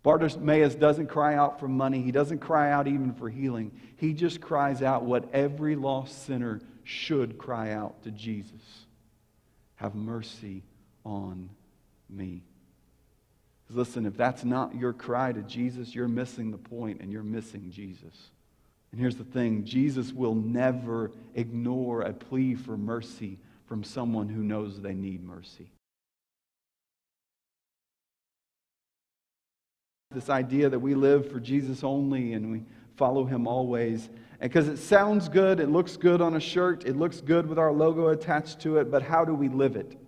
Bartimaeus doesn't cry out for money. He doesn't cry out even for healing. He just cries out what every lost sinner should cry out to Jesus. Have mercy on me. Listen, if that's not your cry to Jesus, you're missing the point and you're missing Jesus. And here's the thing, Jesus will never ignore a plea for mercy from someone who knows they need mercy. This idea that we live for Jesus only and we follow Him always. Because it sounds good, it looks good on a shirt, it looks good with our logo attached to it, but how do we live it?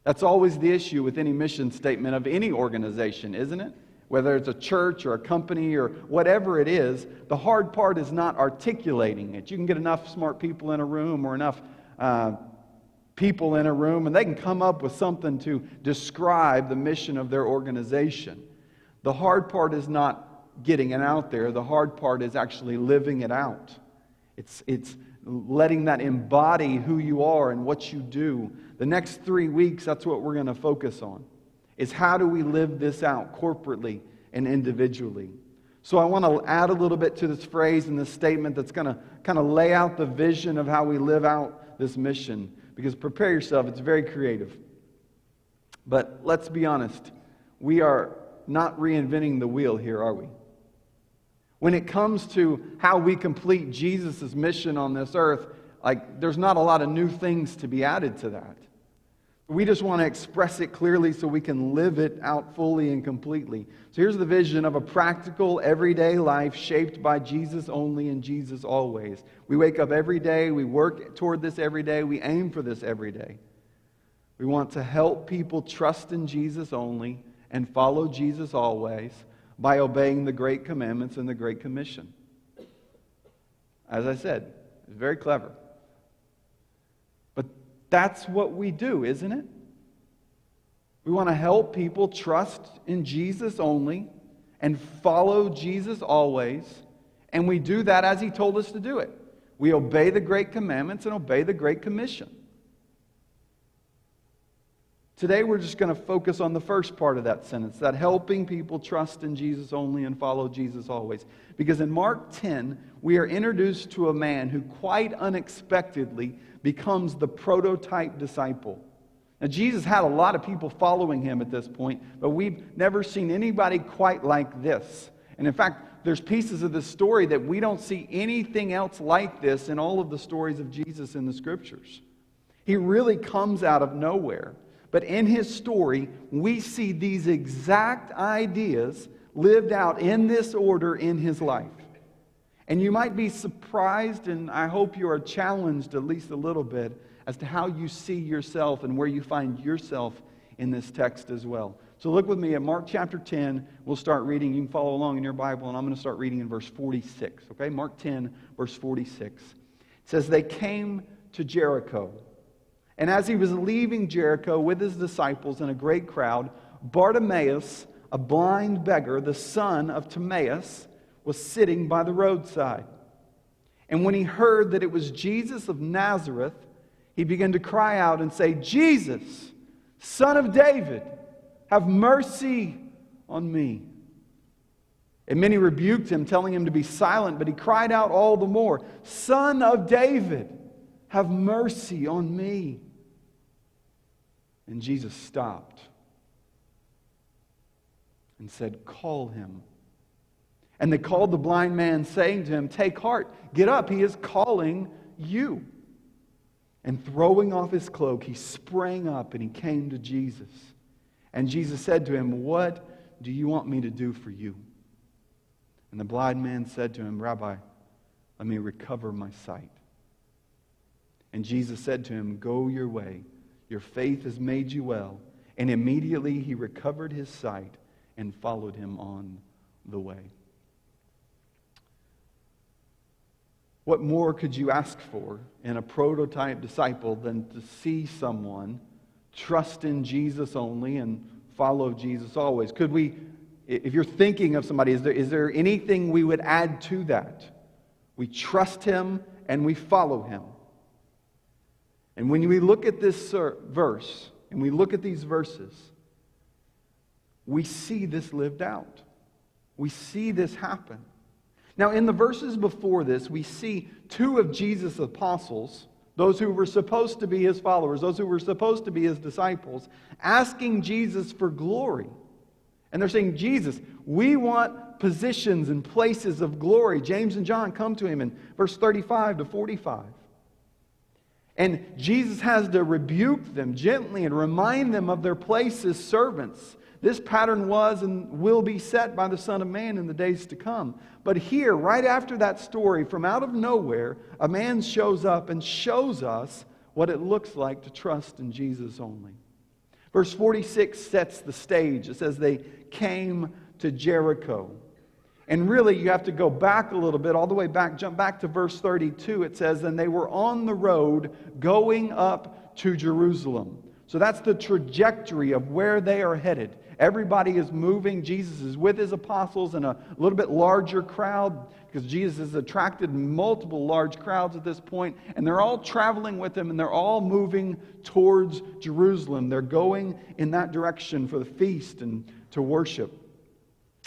That's always the issue with any mission statement of any organization, isn't it? Whether it's a church or a company or whatever it is, the hard part is not articulating it. You can get enough smart people in a room or enough people in a room, and they can come up with something to describe the mission of their organization. The hard part is not getting it out there. The hard part is actually living it out. It's letting that embody who you are and what you do. The next 3 weeks, that's what we're going to focus on, is how do we live this out corporately and individually. So I want to add a little bit to this phrase and this statement that's going to kind of lay out the vision of how we live out this mission. Because prepare yourself, it's very creative. But let's be honest, we are not reinventing the wheel here, are we? When it comes to how we complete Jesus' mission on this earth, there's not a lot of new things to be added to that. We just want to express it clearly so we can live it out fully and completely. So here's the vision of a practical, everyday life shaped by Jesus only and Jesus always. We wake up every day, we work toward this every day, we aim for this every day. We want to help people trust in Jesus only and follow Jesus always by obeying the Great Commandments and the Great Commission. As I said, it's very clever. But that's what we do, isn't it? We want to help people trust in Jesus only and follow Jesus always. And we do that as He told us to do it. We obey the Great Commandments and obey the Great Commission. Today we're just going to focus on the first part of that sentence, that helping people trust in Jesus only and follow Jesus always. Because in Mark 10, we are introduced to a man who quite unexpectedly becomes the prototype disciple. Now, Jesus had a lot of people following Him at this point, but we've never seen anybody quite like this. And in fact, there's pieces of this story that we don't see anything else like this in all of the stories of Jesus in the Scriptures. He really comes out of nowhere. But in His story, we see these exact ideas lived out in this order in His life. And you might be surprised, and I hope you are challenged at least a little bit, as to how you see yourself and where you find yourself in this text as well. So look with me at Mark chapter 10. We'll start reading. You can follow along in your Bible, and I'm going to start reading in verse 46. Okay, Mark 10, verse 46. It says, "They came to Jericho. And as He was leaving Jericho with His disciples and a great crowd, Bartimaeus, a blind beggar, the son of Timaeus, was sitting by the roadside. And when he heard that it was Jesus of Nazareth, he began to cry out and say, 'Jesus, Son of David, have mercy on me.' And many rebuked him, telling him to be silent, but he cried out all the more, 'Son of David, have mercy on me.' And Jesus stopped and said, 'Call him.' And they called the blind man, saying to him, 'Take heart, get up, he is calling you.' And throwing off his cloak, he sprang up and he came to Jesus. And Jesus said to him, 'What do you want me to do for you?' And the blind man said to him, 'Rabbi, let me recover my sight.' And Jesus said to him, 'Go your way, your faith has made you well.' And immediately he recovered his sight and followed Him on the way." What more could you ask for in a prototype disciple than to see someone trust in Jesus only and follow Jesus always? Could we, if you're thinking of somebody, is there anything we would add to that? We trust Him and we follow Him. And when we look at this verse, and we look at these verses, we see this lived out. We see this happen. Now, in the verses before this, we see two of Jesus' apostles, those who were supposed to be his followers, those who were supposed to be his disciples, asking Jesus for glory. And they're saying, Jesus, we want positions and places of glory. James and John come to him in verse 35 to 45. And Jesus has to rebuke them gently and remind them of their place as servants. This pattern was and will be set by the Son of Man in the days to come. But here, right after that story, from out of nowhere, a man shows up and shows us what it looks like to trust in Jesus only. Verse 46 sets the stage. It says they came to Jericho. And really, you have to go back a little bit, all the way back, jump back to verse 32. It says, and they were on the road going up to Jerusalem. So that's the trajectory of where they are headed. Everybody is moving. Jesus is with his apostles and a little bit larger crowd, because Jesus has attracted multiple large crowds at this point. And they're all traveling with him, and they're all moving towards Jerusalem. They're going in that direction for the feast and to worship.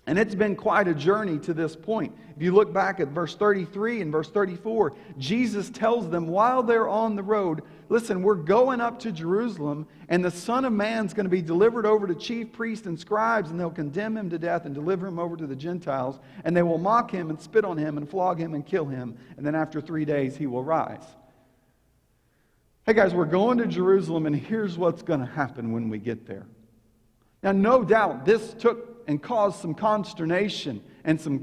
And it's been quite a journey to this point. If you look back at verse 33 and verse 34, Jesus tells them while they're on the road, listen, we're going up to Jerusalem, and the Son of Man's going to be delivered over to chief priests and scribes, and they'll condemn him to death and deliver him over to the Gentiles, and they will mock him and spit on him and flog him and kill him, and then after 3 days he will rise. Hey guys, we're going to Jerusalem, and here's what's going to happen when we get there. Now, no doubt, this took and caused some consternation and some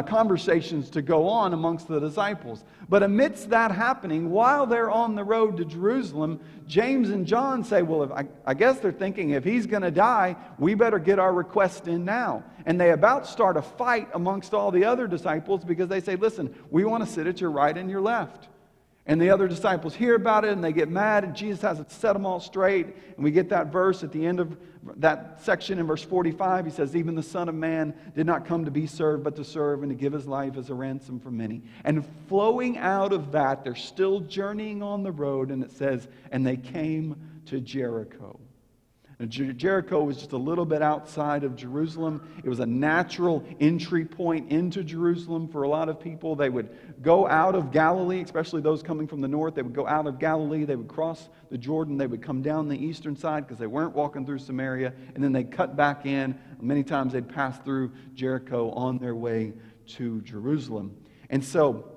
conversations to go on amongst the disciples. But amidst that happening, while they're on the road to Jerusalem, James and John say, well, I guess they're thinking if he's going to die, we better get our request in now. And they about start a fight amongst all the other disciples, because they say, listen, we want to sit at your right and your left. And the other disciples hear about it, and they get mad, and Jesus has to set them all straight. And we get that verse at the end of that section in verse 45. He says, even the Son of Man did not come to be served, but to serve and to give his life as a ransom for many. And flowing out of that, they're still journeying on the road, and it says, and they came to Jericho. And Jericho was just a little bit outside of Jerusalem. It was a natural entry point into Jerusalem for a lot of people. They would go out of Galilee, especially those coming from the north. They would go out of Galilee. They would cross the Jordan. They would come down the eastern side because they weren't walking through Samaria. And then they'd cut back in. Many times they'd pass through Jericho on their way to Jerusalem. And so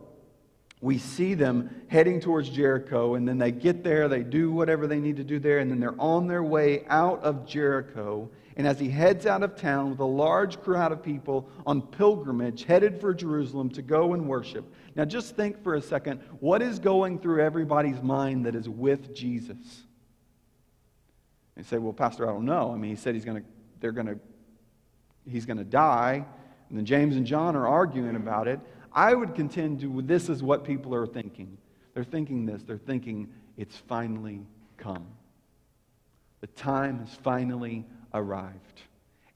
we see them heading towards Jericho, and then they get there, they do whatever they need to do there, and then they're on their way out of Jericho. And as he heads out of town with a large crowd of people on pilgrimage, headed for Jerusalem to go and worship. Now just think for a second, what is going through everybody's mind that is with Jesus? They say, well, Pastor, I don't know. I mean, he said he's going to die, and then James and John are arguing about it. I would contend this is what people are thinking. They're thinking this. They're thinking it's finally come. The time has finally arrived.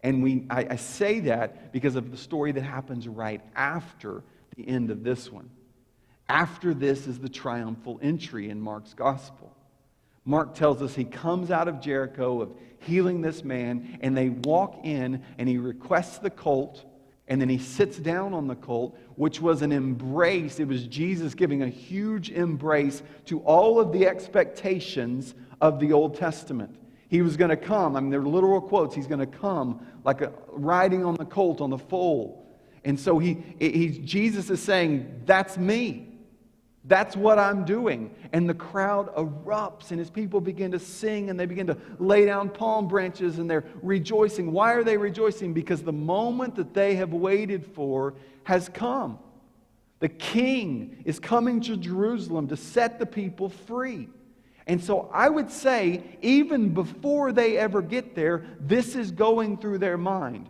And I say that because of the story that happens right after the end of this one. After this is the triumphal entry in Mark's gospel. Mark tells us he comes out of Jericho of healing this man, and they walk in, and he requests the colt. And then he sits down on the colt, which was an embrace. It was Jesus giving a huge embrace to all of the expectations of the Old Testament. He was going to come. I mean, they're literal quotes. He's going to come like riding on the colt, on the foal. And so Jesus is saying, that's me. That's what I'm doing. And the crowd erupts, and his people begin to sing, and they begin to lay down palm branches, and they're rejoicing. Why are they rejoicing? Because the moment that they have waited for has come. The king is coming to Jerusalem to set the people free. And so I would say, even before they ever get there, this is going through their mind.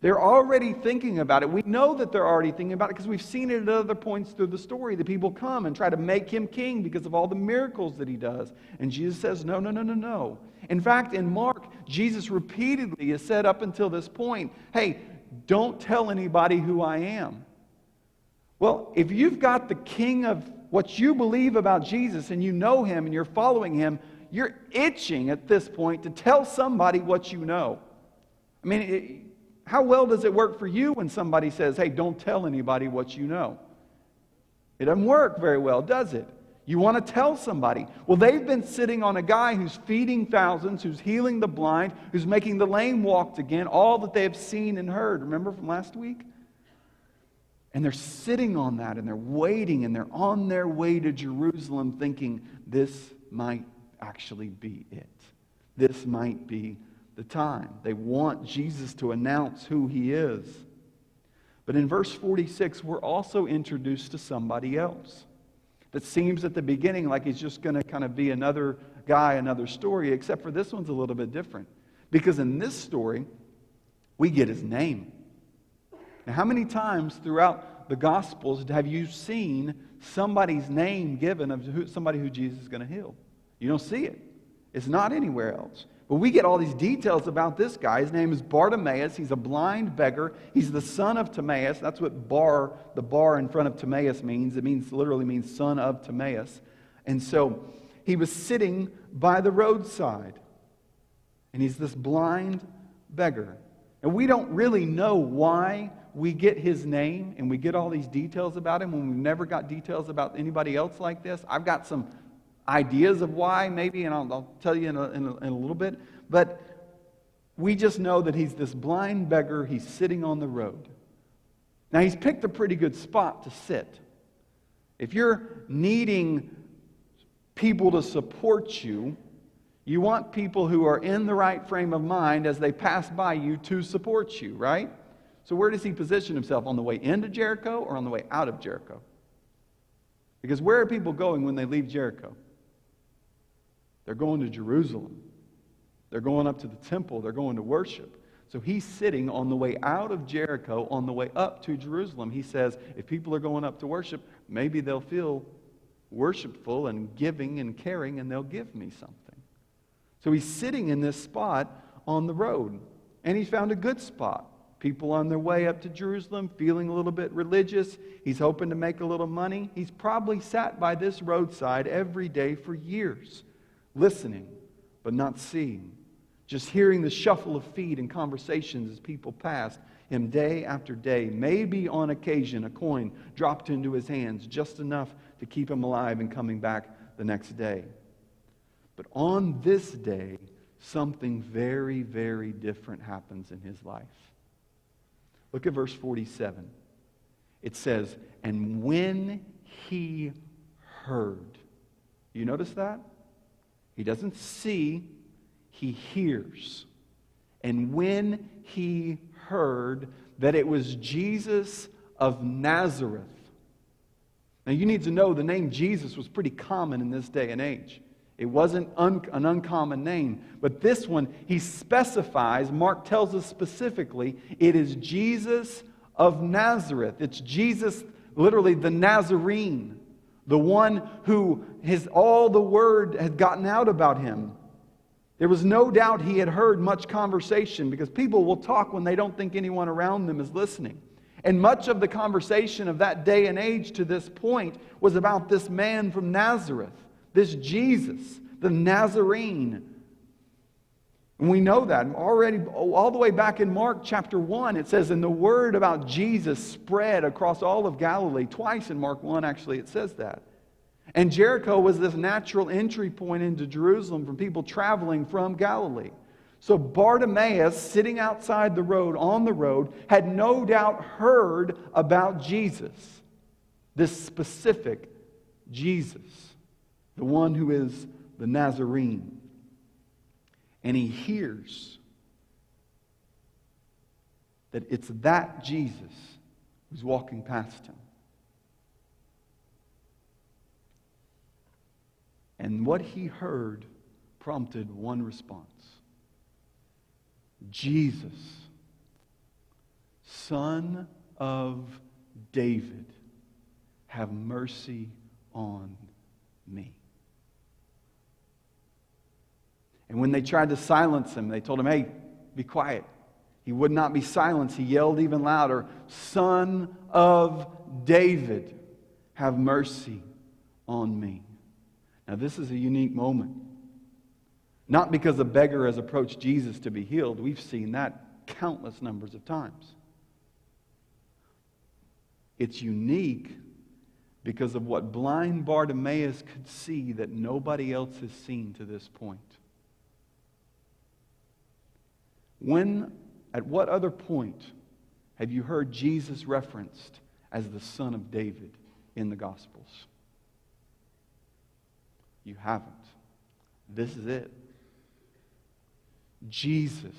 They're already thinking about it. We know that they're already thinking about it because we've seen it at other points through the story. The people come and try to make him king because of all the miracles that he does. And Jesus says, no, no, no, no, no. In fact, in Mark, Jesus repeatedly has said up until this point, hey, don't tell anybody who I am. Well, if you've got the king of what you believe about Jesus and you know him and you're following him, you're itching at this point to tell somebody what you know. I mean, how well does it work for you when somebody says, hey, don't tell anybody what you know? It doesn't work very well, does it? You want to tell somebody. Well, they've been sitting on a guy who's feeding thousands, who's healing the blind, who's making the lame walk again, all that they have seen and heard. Remember from last week? And they're sitting on that, and they're waiting, and they're on their way to Jerusalem thinking, this might actually be it. This might be the time. They want Jesus to announce who he is. But in verse 46, we're also introduced to somebody else that seems at the beginning like he's just going to kind of be another guy, another story, except for this one's a little bit different. Because in this story, we get his name. Now, how many times throughout the Gospels have you seen somebody's name given of somebody who Jesus is going to heal? You don't see it. It's not anywhere else. But we get all these details about this guy. His name is Bartimaeus. He's a blind beggar. He's the son of Timaeus. That's what the bar in front of Timaeus means. It literally means son of Timaeus. And so he was sitting by the roadside. And he's this blind beggar. And we don't really know why we get his name and we get all these details about him when we've never got details about anybody else like this. I've got some ideas of why, maybe, and I'll tell you in a little bit. But we just know that he's this blind beggar. He's sitting on the road. Now, he's picked a pretty good spot to sit. If you're needing people to support you, you want people who are in the right frame of mind as they pass by you to support you, right? So where does he position himself? On the way into Jericho or on the way out of Jericho? Because where are people going when they leave Jericho? They're going to Jerusalem. They're going up to the temple. They're going to worship. So he's sitting on the way out of Jericho, on the way up to Jerusalem. He says, if people are going up to worship, maybe they'll feel worshipful and giving and caring, and they'll give me something. So he's sitting in this spot on the road, and he's found a good spot. People on their way up to Jerusalem, feeling a little bit religious. He's hoping to make a little money. He's probably sat by this roadside every day for years, listening, but not seeing. Just hearing the shuffle of feet and conversations as people passed him day after day. Maybe on occasion a coin dropped into his hands, just enough to keep him alive and coming back the next day. But on this day, something very, very different happens in his life. Look at verse 47. It says, and when he heard. You notice that? He doesn't see, he hears. And when he heard that it was Jesus of Nazareth. Now you need to know the name Jesus was pretty common in this day and age. It wasn't an uncommon name. But this one, he specifies, Mark tells us specifically, it is Jesus of Nazareth. It's Jesus, literally the Nazarene. The one who all the word had gotten out about him. There was no doubt he had heard much conversation, because people will talk when they don't think anyone around them is listening. And much of the conversation of that day and age to this point was about this man from Nazareth. This Jesus, the Nazarene. And we know that already all the way back in Mark chapter 1. It says, and the word about Jesus spread across all of Galilee. Twice in Mark 1, actually, it says that. And Jericho was this natural entry point into Jerusalem for people traveling from Galilee. So Bartimaeus, sitting outside the road, on the road, had no doubt heard about Jesus. This specific Jesus. The one who is the Nazarene. And he hears that it's that Jesus who's walking past him. And what he heard prompted one response. Jesus, Son of David, have mercy on me. And when they tried to silence him, they told him, hey, be quiet. He would not be silenced. He yelled even louder, Son of David, have mercy on me. Now this is a unique moment. Not because a beggar has approached Jesus to be healed. We've seen that countless numbers of times. It's unique because of what blind Bartimaeus could see that nobody else has seen to this point. At what other point have you heard Jesus referenced as the Son of David in the Gospels? You haven't. This is it. Jesus,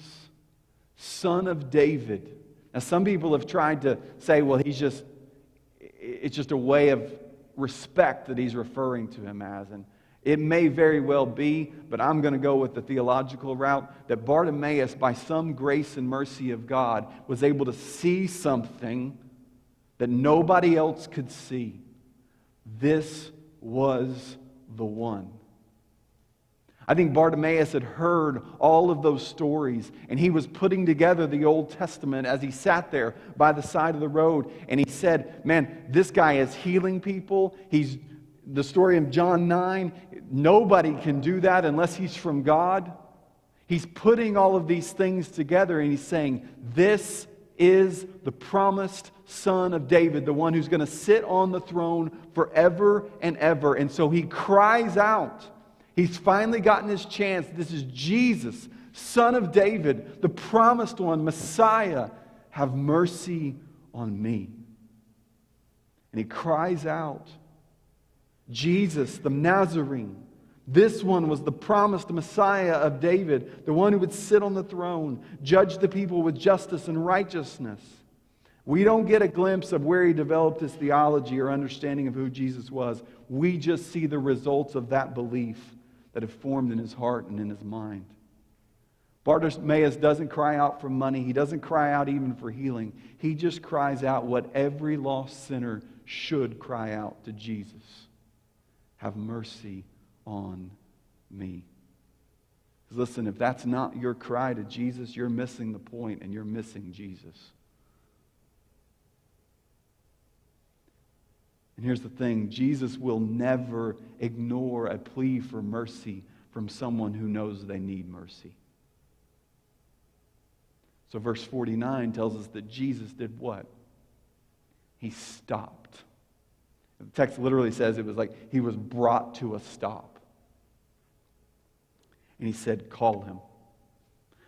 Son of David. Now, some people have tried to say, well, it's just a way of respect that he's referring to him as. And it may very well be, but I'm going to go with the theological route, that Bartimaeus, by some grace and mercy of God, was able to see something that nobody else could see. This was the one. I think Bartimaeus had heard all of those stories, and he was putting together the Old Testament as he sat there by the side of the road, and he said, man, this guy is healing people. He's the story of John 9. Nobody can do that unless he's from God. He's putting all of these things together, and he's saying, this is the promised Son of David, the one who's going to sit on the throne forever and ever. And so he cries out. He's finally gotten his chance. This is Jesus, Son of David, the promised one, Messiah. Have mercy on me. And he cries out, Jesus, the Nazarene. This one was the promised Messiah of David, the one who would sit on the throne, judge the people with justice and righteousness. We don't get a glimpse of where he developed his theology or understanding of who Jesus was. We just see the results of that belief that have formed in his heart and in his mind. Bartimaeus doesn't cry out for money. He doesn't cry out even for healing. He just cries out what every lost sinner should cry out to Jesus. Have mercy on me. Listen, if that's not your cry to Jesus, you're missing the point and you're missing Jesus. And here's the thing, Jesus will never ignore a plea for mercy from someone who knows they need mercy. So verse 49 tells us that Jesus did what? He stopped. The text literally says it was like he was brought to a stop. And he said, call him.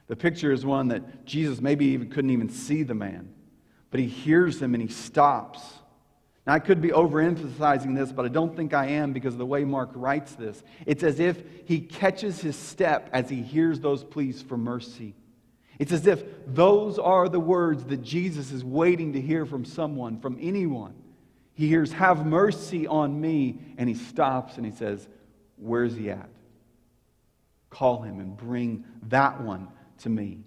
The picture is one that Jesus maybe even couldn't even see the man, but he hears him and he stops. Now, I could be overemphasizing this, but I don't think I am because of the way Mark writes this. It's as if he catches his step as he hears those pleas for mercy. It's as if those are the words that Jesus is waiting to hear from someone, from anyone. He hears, have mercy on me, and he stops and he says, where's he at? Call him and bring that one to me.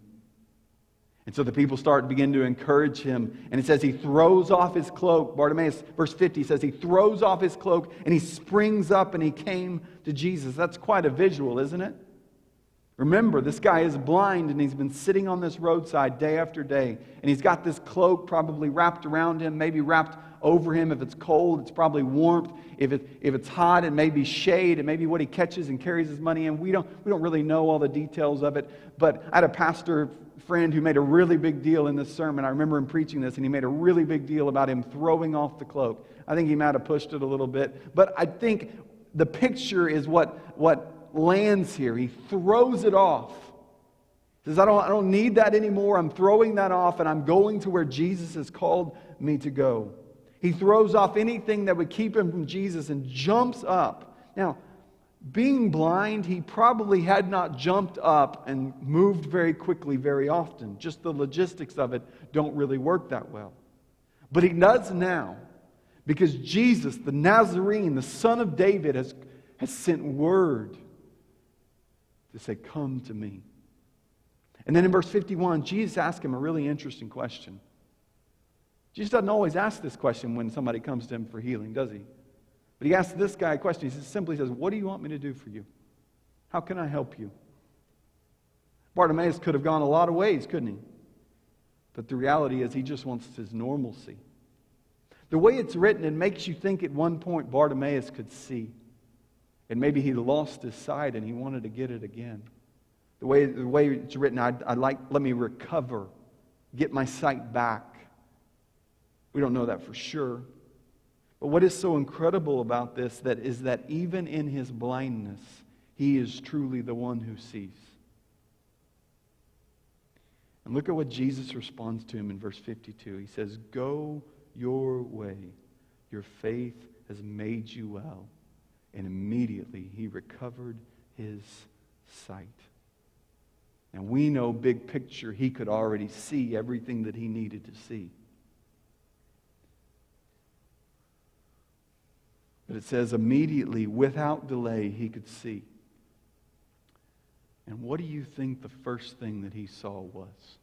And so the people begin to encourage him. And it says he throws off his cloak. Bartimaeus, verse 50 says he throws off his cloak and he springs up and he came to Jesus. That's quite a visual, isn't it? Remember, this guy is blind and he's been sitting on this roadside day after day. And he's got this cloak probably wrapped around him, maybe wrapped over him. If it's cold, it's probably warmth. If it's hot, it may be shade. It may be what he catches and carries his money in. We don't really know all the details of it. But I had a pastor friend who made a really big deal in this sermon. I remember him preaching this, and he made a really big deal about him throwing off the cloak. I think he might have pushed it a little bit. But I think the picture is what lands here. He throws it off. He says, I don't need that anymore. I'm throwing that off, and I'm going to where Jesus has called me to go. He throws off anything that would keep him from Jesus and jumps up. Now, being blind, he probably had not jumped up and moved very quickly very often. Just the logistics of it don't really work that well. But he does now because Jesus, the Nazarene, the Son of David, has sent word to say, come to me. And then in verse 51, Jesus asked him a really interesting question. Jesus doesn't always ask this question when somebody comes to him for healing, does he? But he asks this guy a question. He simply says, what do you want me to do for you? How can I help you? Bartimaeus could have gone a lot of ways, couldn't he? But the reality is he just wants his normalcy. The way it's written, it makes you think at one point Bartimaeus could see. And maybe he lost his sight and he wanted to get it again. The way it's written, let me recover get my sight back. We don't know that for sure. But what is so incredible about this is that even in his blindness, he is truly the one who sees. And look at what Jesus responds to him in verse 52. He says, "Go your way. Your faith has made you well." And immediately he recovered his sight. And we know, big picture, he could already see everything that he needed to see. But it says immediately, without delay, he could see. And what do you think the first thing that he saw was?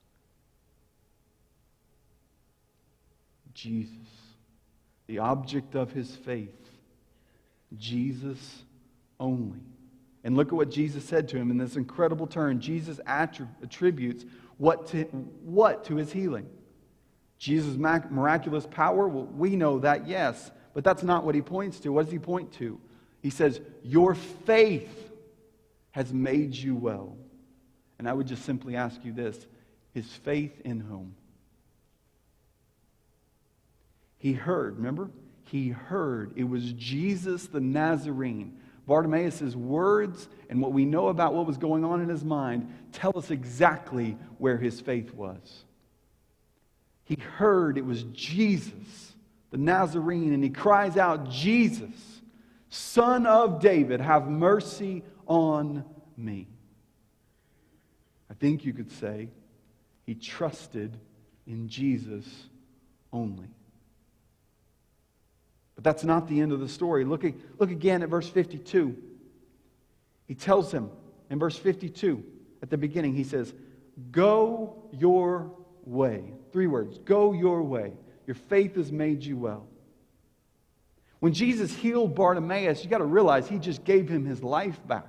Jesus, the object of his faith. Jesus only. And look at what Jesus said to him in this incredible turn. Jesus attributes what to his healing? Jesus' miraculous power? Well, we know that, yes. But that's not what he points to. What does he point to? He says, "Your faith has made you well." And I would just simply ask you this: his faith in whom? He heard, remember? He heard. It was Jesus the Nazarene. Bartimaeus' words and what we know about what was going on in his mind tell us exactly where his faith was. He heard it was Jesus, the Nazarene, and he cries out, "Jesus, Son of David, have mercy on me." I think you could say he trusted in Jesus only. But that's not the end of the story. Look again at verse 52. He tells him in verse 52, at the beginning, he says, "Go your way." 3 words. Go your way. Your faith has made you well. When Jesus healed Bartimaeus, you got to realize he just gave him his life back.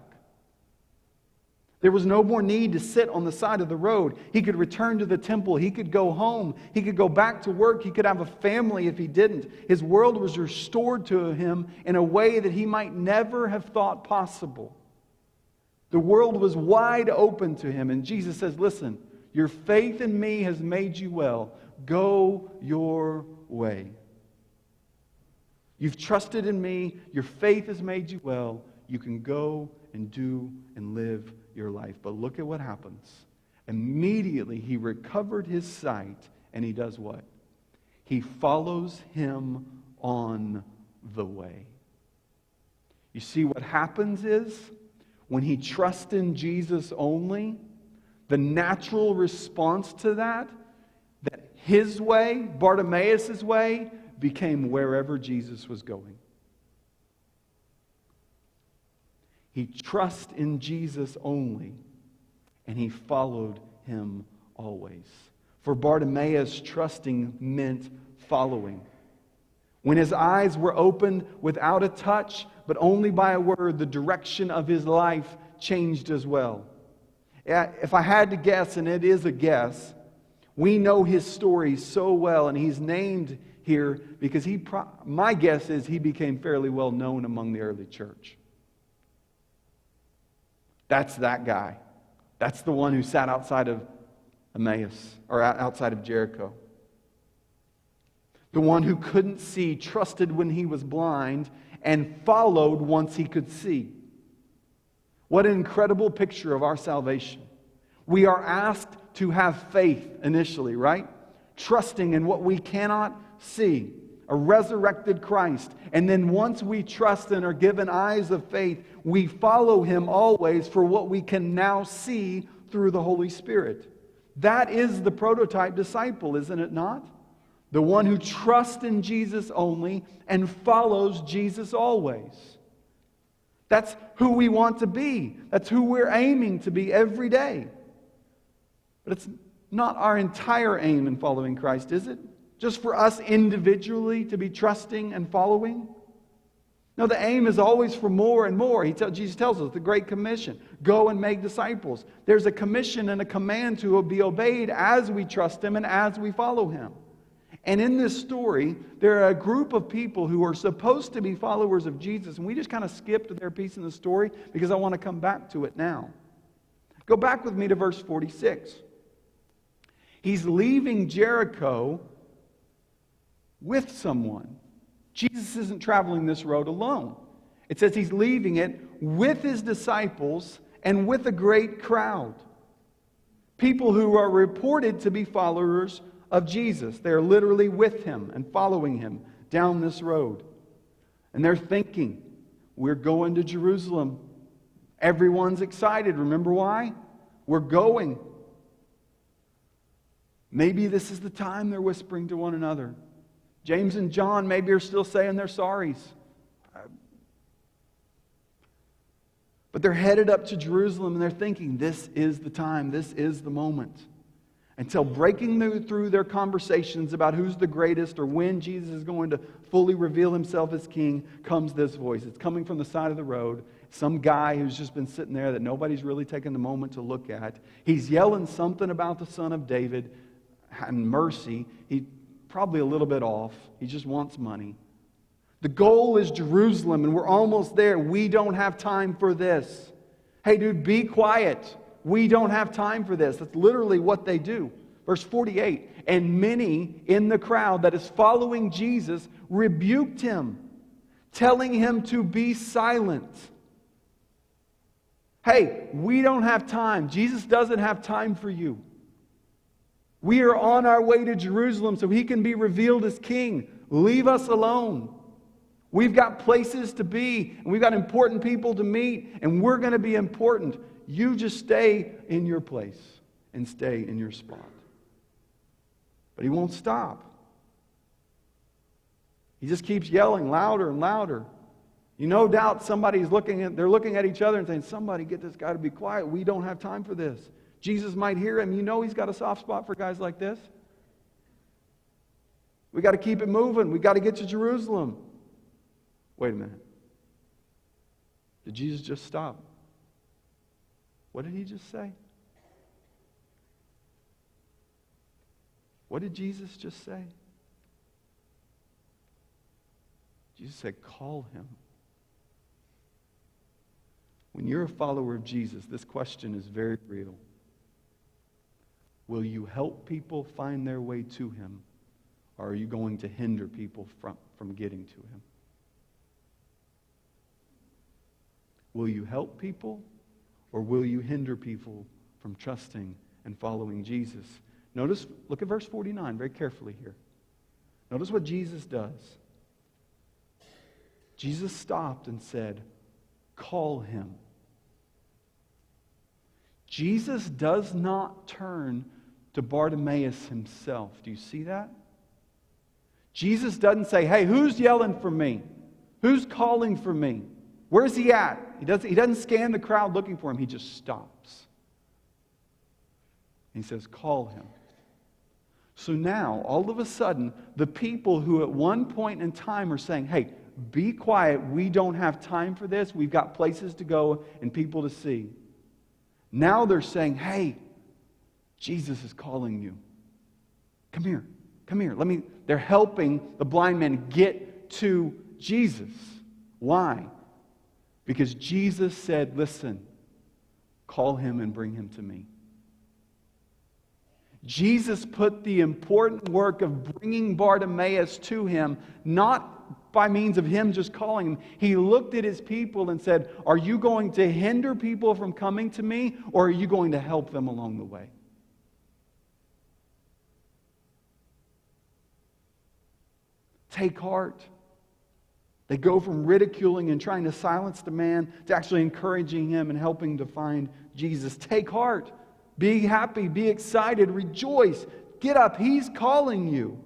There was no more need to sit on the side of the road. He could return to the temple. He could go home. He could go back to work. He could have a family if he didn't. His world was restored to him in a way that he might never have thought possible. The world was wide open to him. And Jesus says, "Listen, your faith in me has made you well. Go your way. You've trusted in me. Your faith has made you well. You can go and do and live your life." But look at what happens. Immediately he recovered his sight, and he does what? He follows him on the way. You see, what happens is when he trusts in Jesus only, the natural response to that his way, Bartimaeus' way, became wherever Jesus was going. He trusted in Jesus only, and he followed him always. For Bartimaeus, trusting meant following. When his eyes were opened without a touch, but only by a word, the direction of his life changed as well. If I had to guess, and it is a guess, we know his story so well, and he's named here because my guess is he became fairly well known among the early church. That's that guy. That's the one who sat outside of Emmaus, or outside of Jericho. The one who couldn't see, trusted when he was blind, and followed once he could see. What an incredible picture of our salvation. We are asked to have faith initially, right? Trusting in what we cannot see, a resurrected Christ. And then once we trust and are given eyes of faith, we follow him always for what we can now see through the Holy Spirit. That is the prototype disciple, isn't it not? The one who trusts in Jesus only and follows Jesus always. That's who we want to be. That's who we're aiming to be every day. But it's not our entire aim in following Christ, is it? Just for us individually to be trusting and following? No, the aim is always for more and more. Jesus tells us the Great Commission. Go and make disciples. There's a commission and a command to be obeyed as we trust him and as we follow him. And in this story, there are a group of people who are supposed to be followers of Jesus, and we just kind of skipped their piece in the story because I want to come back to it now. Go back with me to verse 46. He's leaving Jericho with someone. Jesus isn't traveling this road alone. It says he's leaving it with his disciples and with a great crowd. People who are reported to be followers of Jesus. They're literally with him and following him down this road. And they're thinking, we're going to Jerusalem. Everyone's excited. Remember why? We're going. Maybe this is the time they're whispering to one another. James and John maybe are still saying their sorries. But they're headed up to Jerusalem and they're thinking, this is the time, this is the moment. Until breaking through their conversations about who's the greatest or when Jesus is going to fully reveal himself as king, comes this voice. It's coming from the side of the road. Some guy who's just been sitting there that nobody's really taken the moment to look at. He's yelling something about the Son of David and mercy. He's probably a little bit off. He just wants money. The goal is Jerusalem, and we're almost there. We don't have time for this. Hey, dude, be quiet. We don't have time for this. That's literally what they do. Verse 48, and many in the crowd that is following Jesus rebuked him, telling him to be silent. Hey, we don't have time. Jesus doesn't have time for you. We are on our way to Jerusalem so he can be revealed as king. Leave us alone. We've got places to be, and we've got important people to meet, and we're going to be important. You just stay in your place and stay in your spot. But he won't stop. He just keeps yelling louder and louder. You no doubt they're looking at each other and saying, somebody get this guy to be quiet. We don't have time for this. Jesus might hear him. You know he's got a soft spot for guys like this. We got to keep it moving. We got to get to Jerusalem. Wait a minute. Did Jesus just stop? What did he just say? What did Jesus just say? Jesus said, call him. When you're a follower of Jesus, this question is very real. Will you help people find their way to him, or are you going to hinder people from getting to him? Will you help people, or will you hinder people from trusting and following Jesus? Notice, look at verse 49 very carefully here. Notice what Jesus does. Jesus stopped and said, call him. Jesus does not turn to Bartimaeus himself. Do you see that? Jesus doesn't say, hey, who's yelling for me? Who's calling for me? Where's he at? He doesn't scan the crowd looking for him. He just stops. He says, call him. So now, all of a sudden, the people who at one point in time are saying, hey, be quiet. We don't have time for this. We've got places to go and people to see. Now they're saying, hey, Jesus is calling you. Come here. Come here. They're helping the blind man get to Jesus. Why? Because Jesus said, listen, call him and bring him to me. Jesus put the important work of bringing Bartimaeus to him, not by means of him just calling him. He looked at his people and said, are you going to hinder people from coming to me, or are you going to help them along the way? Take heart. They go from ridiculing and trying to silence the man to actually encouraging him and helping to find Jesus. Take heart. Be happy. Be excited. Rejoice. Get up. He's calling you.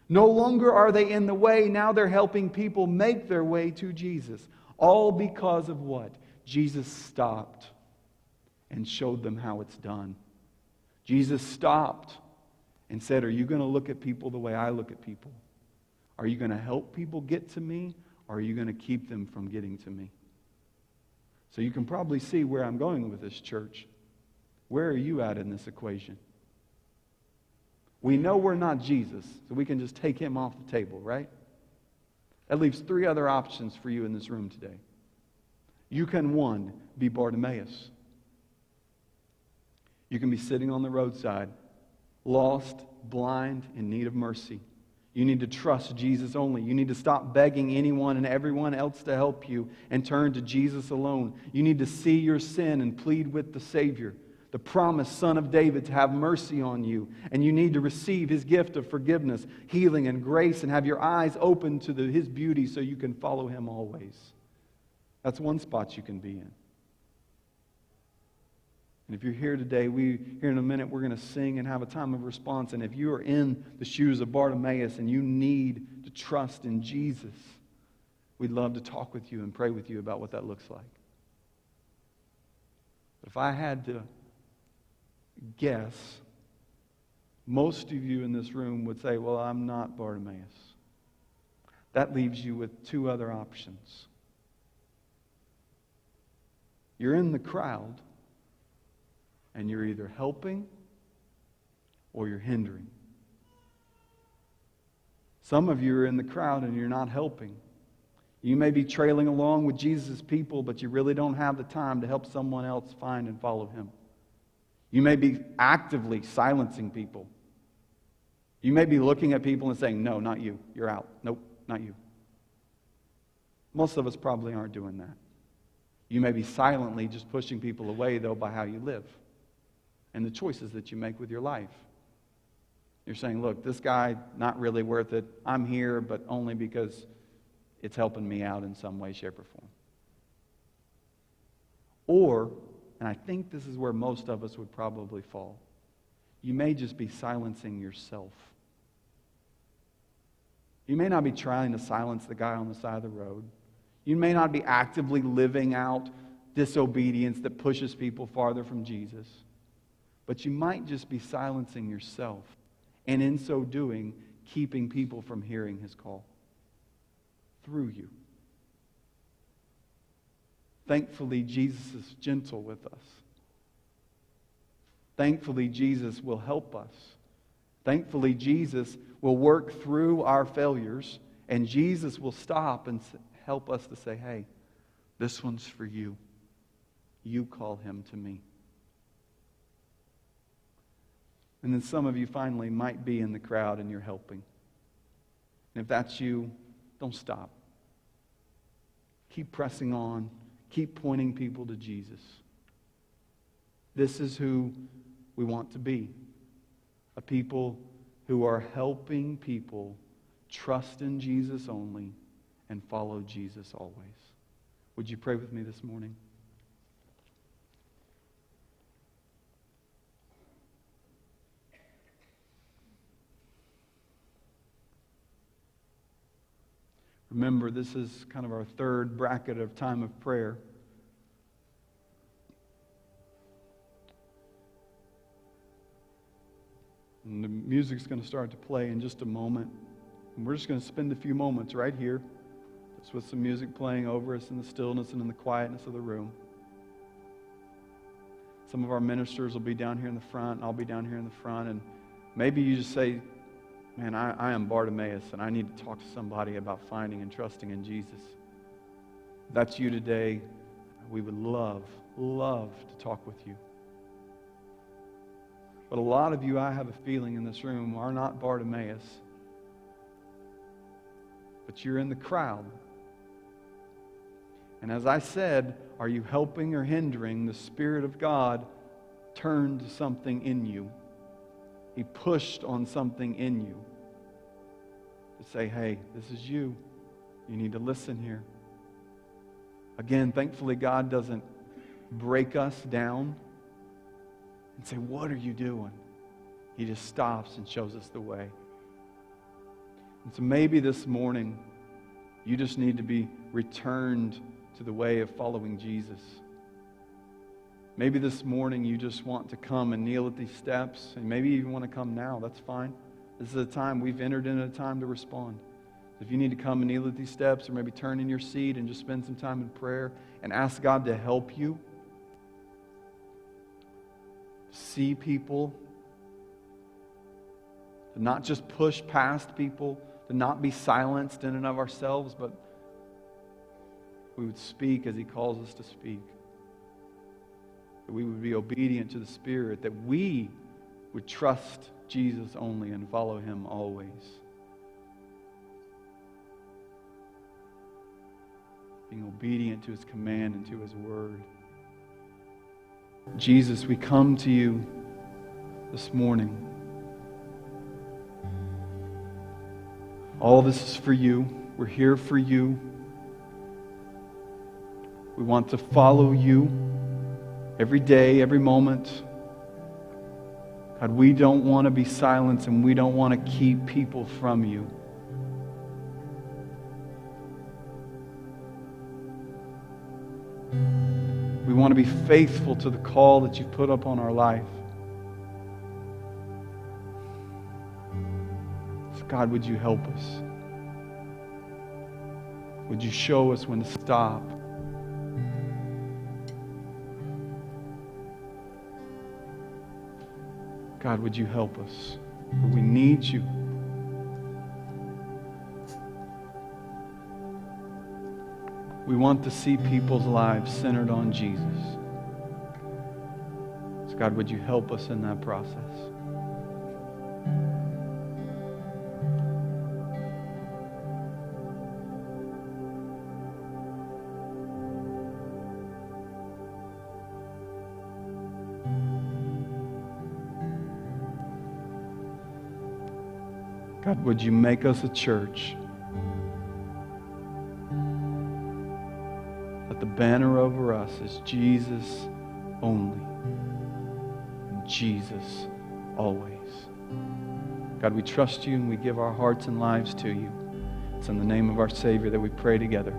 No longer are they in the way. Now they're helping people make their way to Jesus. All because of what? Jesus stopped and showed them how it's done. Jesus stopped and said, are you going to look at people the way I look at people? Are you going to help people get to me, or are you going to keep them from getting to me? So you can probably see where I'm going with this, church. Where are you at in this equation? We know we're not Jesus, so we can just take him off the table, right? That leaves three other options for you in this room today. You can, one, be Bartimaeus. You can be sitting on the roadside, lost, blind, in need of mercy. You need to trust Jesus only. You need to stop begging anyone and everyone else to help you and turn to Jesus alone. You need to see your sin and plead with the Savior, the promised Son of David, to have mercy on you. And you need to receive His gift of forgiveness, healing, and grace, and have your eyes open to His beauty so you can follow Him always. That's one spot you can be in. And if you're here today, here in a minute, we're going to sing and have a time of response. And if you are in the shoes of Bartimaeus and you need to trust in Jesus, we'd love to talk with you and pray with you about what that looks like. But if I had to guess, most of you in this room would say, well, I'm not Bartimaeus. That leaves you with two other options. You're in the crowd, and you're either helping or you're hindering. Some of you are in the crowd and you're not helping. You may be trailing along with Jesus' people, but you really don't have the time to help someone else find and follow Him. You may be actively silencing people. You may be looking at people and saying, no, not you. You're out. Nope, not you. Most of us probably aren't doing that. You may be silently just pushing people away, though, by how you live and the choices that you make with your life. You're saying, look, this guy, not really worth it. I'm here, but only because it's helping me out in some way, shape, or form. Or, and I think this is where most of us would probably fall, you may just be silencing yourself. You may not be trying to silence the guy on the side of the road. You may not be actively living out disobedience that pushes people farther from Jesus. But you might just be silencing yourself, and in so doing, keeping people from hearing His call through you. Thankfully, Jesus is gentle with us. Thankfully, Jesus will help us. Thankfully, Jesus will work through our failures, and Jesus will stop and help us to say, hey, this one's for you. You call him to me. And then some of you finally might be in the crowd and you're helping. And if that's you, don't stop. Keep pressing on. Keep pointing people to Jesus. This is who we want to be. A people who are helping people trust in Jesus only and follow Jesus always. Would you pray with me this morning? Remember, this is kind of our third bracket of time of prayer. And the music's going to start to play in just a moment. And we're just going to spend a few moments right here, just with some music playing over us in the stillness and in the quietness of the room. Some of our ministers will be down here in the front, and I'll be down here in the front. And maybe you just say, man, I am Bartimaeus, and I need to talk to somebody about finding and trusting in Jesus. If that's you today, we would love to talk with you. But a lot of you, I have a feeling in this room, are not Bartimaeus. But you're in the crowd. And as I said, are you helping or hindering the Spirit of God turn to something in you? He pushed on something in you to say, hey, this is you. You need to listen here. Again, thankfully, God doesn't break us down and say, what are you doing? He just stops and shows us the way. And so maybe this morning, you just need to be returned to the way of following Jesus. Maybe this morning you just want to come and kneel at these steps, and maybe you want to come now. That's fine. This is a time, we've entered in a time to respond. If you need to come and kneel at these steps, or maybe turn in your seat and just spend some time in prayer and ask God to help you see people, to not just push past people, to not be silenced in and of ourselves, but we would speak as He calls us to speak. That we would be obedient to the Spirit, that we would trust Jesus only and follow Him always. Being obedient to His command and to His word. Jesus, we come to You this morning. All this is for You. We're here for You. We want to follow You every day, every moment. God, we don't want to be silenced and we don't want to keep people from You. We want to be faithful to the call that You've put up on our life. So God, would You help us? Would You show us when to stop? God, would You help us? For we need You. We want to see people's lives centered on Jesus. So God, would You help us in that process? God, would You make us a church that the banner over us is Jesus only and Jesus always. God, we trust You and we give our hearts and lives to You. It's in the name of our Savior that we pray together.